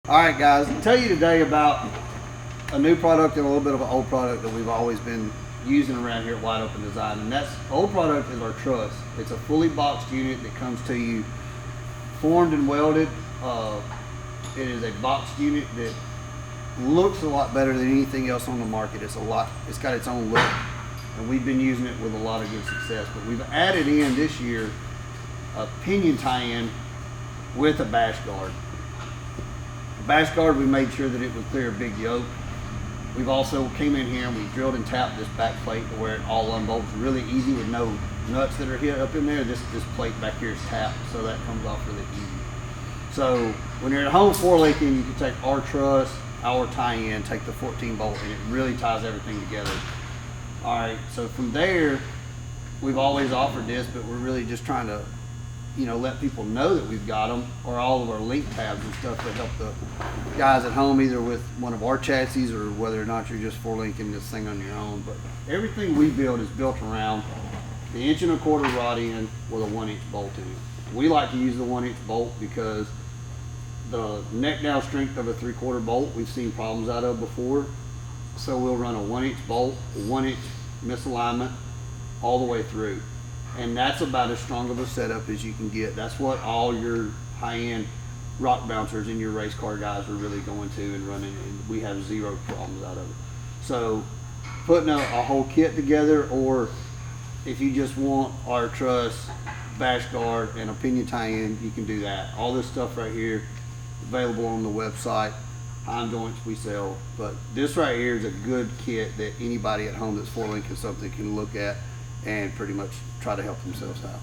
All right, guys, I'll tell you today about a new product and a little bit of an old product that we've always been using around here at Wide Open Design, and that's old product is our truss. It's a fully boxed unit that comes to you formed and welded. It is a boxed unit that looks a lot better than anything else on the market. It's got its own look, and we've been using it with a lot of good success. But we've added in this year a pinion tie-in with a bash guard. The bash guard, we made sure that it would clear a big yoke. We've also came in here and we drilled and tapped this back plate to where it all unbolts really easy with no nuts that are hit up in there. This plate back here is tapped, so that comes off really easy. So when you're at home 4-linking, you can take our truss, our tie-in, take the 14 bolt, and it really ties everything together. All right, so from there, we've always offered this, but we're really just trying to, let people know that we've got them, or all of our link tabs and stuff that help the guys at home, either with one of our chassis or whether or not you're just 4-linking this thing on your own. But everything we build is built around the 1 1/4 rod end with a 1-inch bolt in it. We like to use the 1-inch bolt because the neck down strength of a 3/4 bolt we've seen problems out of before. So we'll run a 1-inch bolt, a 1-inch misalignment all the way through. And that's about as strong of a setup as you can get. That's what all your high-end rock bouncers and your race car guys are really going to and running, and we have zero problems out of it. So putting a whole kit together, or if you just want our truss, bash guard, and a pinion tie-in, you can do that. All this stuff right here available on the website. Heim joints we sell, but this right here is a good kit that anybody at home that's 4-linking something can look at and pretty much try to help themselves out.